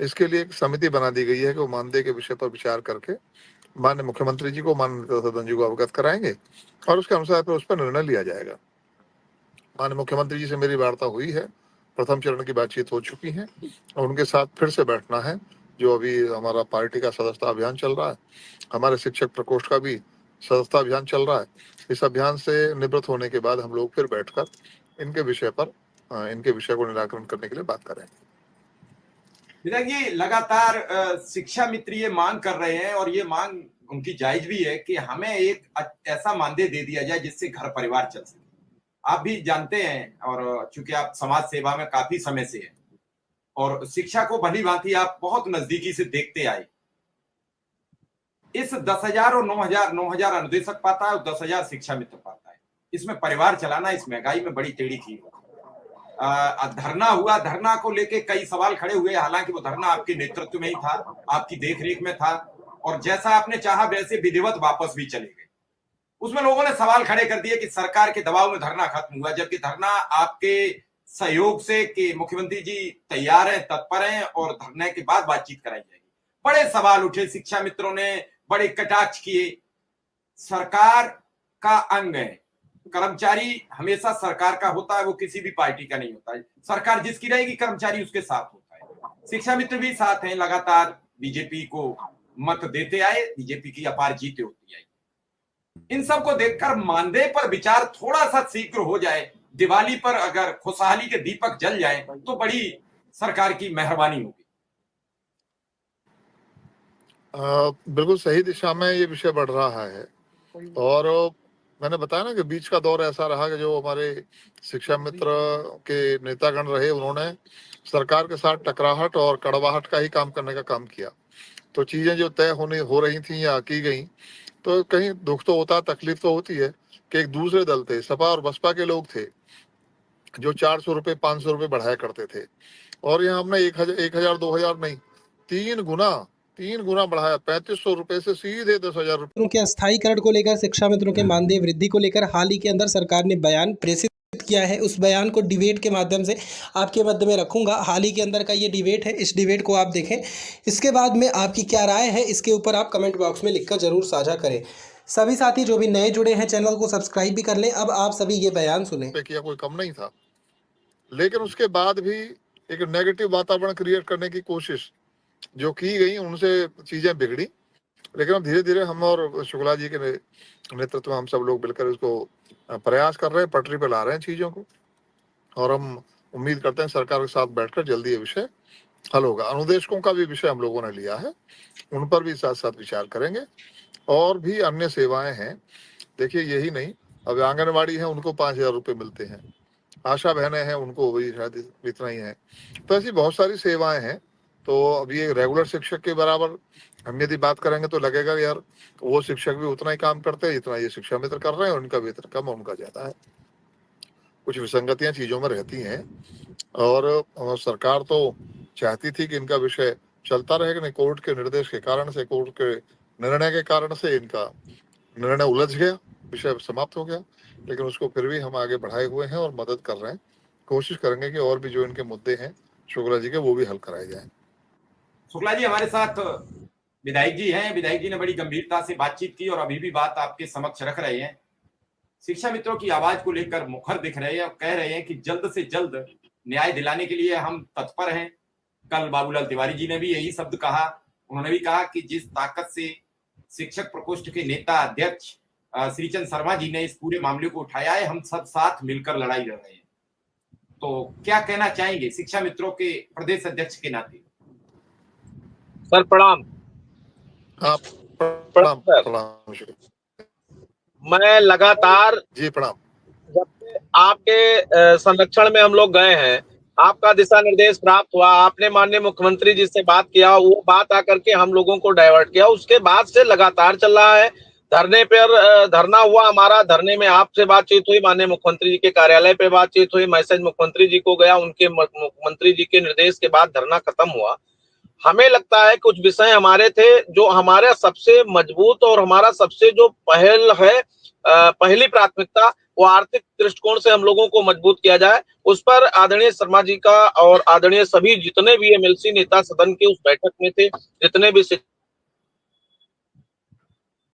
इसके लिए एक समिति बना दी गई है कि वो मानदेय के विषय पर विचार करके माननीय मुख्यमंत्री जी को, माननीय सदन जी को अवगत कराएंगे और उसके अनुसार फिर उस पर निर्णय लिया जाएगा। माननीय मुख्यमंत्री जी से मेरी वार्ता हुई है, प्रथम चरण की बातचीत हो चुकी है और उनके साथ फिर से बैठना है। जो अभी हमारा पार्टी का सदस्यता अभियान चल रहा है, हमारे शिक्षक प्रकोष्ठ का भी सदस्यता अभियान चल रहा है। इस अभियान से निवृत्त होने के बाद हम लोग फिर बैठकर इनके विषय को निराकरण करने के लिए बात करेंगे। विधायक जी, लगातार शिक्षा मित्र ये मांग कर रहे हैं और ये मांग उनकी जायज भी है कि हमें एक ऐसा मानदेय दे दिया जाए जिससे घर परिवार चल सके। आप भी जानते हैं, और चूंकि आप समाज सेवा में काफी समय से हैं और शिक्षा को भली भांति आप बहुत नजदीकी से देखते आए। इस 10,000 और 9,000 अनुदेशक पाता है और 10,000 शिक्षा मित्र पाता है। इसमें परिवार चलाना इस महंगाई में बड़ी टेढ़ी खीर है। धरना हुआ, धरना को लेके कई सवाल खड़े हुए, हालांकि वो धरना आपके नेतृत्व में ही था, आपकी देखरेख में था और जैसा आपने चाहा वैसे विधिवत वापस भी चले गए। उसमें लोगों ने सवाल खड़े कर दिए कि सरकार के दबाव में धरना खत्म हुआ, जबकि धरना आपके सहयोग से कि मुख्यमंत्री जी तैयार है, तत्पर हैं और धरने के बाद बातचीत कराई जाएगी। बड़े सवाल उठे, शिक्षा मित्रों ने बड़े कटाक्ष किए। सरकार का अंग है, कर्मचारी हमेशा सरकार का होता है, वो किसी भी पार्टी का नहीं होता है। सरकार जिसकी रहेगी कर्मचारी उसके साथ होता है। शिक्षा मित्र भी साथ हैं, लगातार बीजेपी को मत देते आए, बीजेपी की अपार जीतें होती आई। इन सब को देखकर मानदेय पर विचार थोड़ा सा शीघ्र हो जाए, दिवाली पर अगर खुशहाली के दीपक जल जाए तो बड़ी सरकार की मेहरबानी होगी। बिल्कुल सही दिशा में ये विषय बढ़ रहा है और मैंने बताया ना कि बीच का दौर ऐसा रहा कि जो हमारे शिक्षा मित्र के नेतागण रहे, उन्होंने सरकार के साथ टकराहट और कड़वाहट का ही काम करने का काम किया। तो चीजें जो तय हो रही थी या की गई, तो कहीं दुख तो होता, तकलीफ तो होती है कि एक दूसरे दल थे, सपा और बसपा के लोग थे जो 400 रुपए 500 रुपए बढ़ाया करते थे और यहाँ हमने 1,000 2,000 नहीं, 3 गुना बढ़ाया, 3500 रुपए से सीधे 10,000 रुपए के अस्थायीकरण को लेकर, शिक्षा मित्रों के मानदेय वृद्धि को लेकर हाल ही के अंदर सरकार ने बयान प्रेषित किया है। उस बयान को डिबेट के माध्यम से आपके मध्य में रखूंगा। हाल ही के अंदर का ये डिबेट है, इस डिबेट को आप देखें। इसके बाद में आपकी क्या राय है, इसके ऊपर आप कमेंट बॉक्स में लिखकर जरूर साझा करें। सभी साथी जो भी नए जुड़े हैं, चैनल को सब्सक्राइब भी कर लें। अब आप सभी ये बयान सुने। किया कोई कम नहीं था, लेकिन उसके बाद भी एक नेगेटिव वातावरण क्रिएट करने की कोशिश जो की गई, उनसे चीजें बिगड़ी। लेकिन अब धीरे धीरे हम और शुक्ला जी के नेतृत्व में हम सब लोग मिलकर इसको प्रयास कर रहे हैं, पटरी पे ला रहे हैं चीजों को और हम उम्मीद करते हैं सरकार के साथ बैठकर जल्दी ये विषय हल होगा। अनुदेशकों का भी विषय हम लोगों ने लिया है, उन पर भी साथ साथ विचार करेंगे और भी अन्य सेवाएं हैं। देखिए यही नहीं, अब आंगनबाड़ी है उनको 5,000 रुपये मिलते हैं, आशा बहनें हैं उनको भी शायद इतना ही है। तो ऐसी बहुत सारी सेवाएं हैं। तो अब ये रेगुलर शिक्षक के बराबर हम यदि बात करेंगे तो लगेगा यार वो शिक्षक भी उतना ही काम करते हैं जितना ये शिक्षा मित्र कर रहे हैं, उनका वेतन कम उनका ज्यादा है। कुछ विसंगतियां चीजों में रहती हैं और सरकार तो चाहती थी कि इनका विषय चलता रहेगा, नहीं कोर्ट के निर्देश के कारण से, कोर्ट के निर्णय के कारण से इनका निर्णय उलझ गया, विषय समाप्त हो गया। लेकिन उसको फिर भी हम आगे बढ़ाए हुए हैं और मदद कर रहे हैं, कोशिश करेंगे कि और भी जो इनके मुद्दे हैं शुक्ला जी के वो भी हल कराए जाए। शुक्ला जी हमारे साथ विधायक जी हैं, विधायक जी ने बड़ी गंभीरता से बातचीत की और अभी भी बात आपके समक्ष रख रहे हैं। शिक्षा मित्रों की आवाज को लेकर मुखर दिख रहे हैं और कह रहे हैं कि जल्द से जल्द न्याय दिलाने के लिए हम तत्पर हैं। कल बाबूलाल तिवारी जी ने भी यही शब्द कहा। उन्होंने भी कहा कि जिस ताकत से शिक्षक प्रकोष्ठ के नेता अध्यक्ष श्रीचंद शर्मा जी ने इस पूरे मामले को उठाया है, हम सब साथ मिलकर लड़ाई लड़ रहे हैं। तो क्या कहना चाहेंगे शिक्षा मित्रों के प्रदेश अध्यक्ष के नाते? सर प्रणाम। हाँ प्रणाम। मैं लगातार जी प्रणाम। जब से आपके संरक्षण में हम लोग गए हैं, आपका दिशा निर्देश प्राप्त हुआ, आपने माननीय मुख्यमंत्री जी से बात किया, वो बात आकर के हम लोगों को डाइवर्ट किया, उसके बाद से लगातार चल रहा है। धरने पर धरना हुआ हमारा, धरने में आपसे बातचीत हुई, माननीय मुख्यमंत्री जी के कार्यालय पे बातचीत हुई, मैसेज मुख्यमंत्री जी को गया, उनके मुख्यमंत्री जी के निर्देश के बाद धरना खत्म हुआ। हमें लगता है कुछ विषय हमारे थे जो हमारा सबसे मजबूत और हमारा सबसे जो पहल है, पहली प्राथमिकता वो आर्थिक दृष्टिकोण से हम लोगों को मजबूत किया जाए। उस पर आदरणीय शर्मा जी का और आदरणीय सभी जितने भी एमएलसी नेता सदन के उस बैठक में थे, जितने भी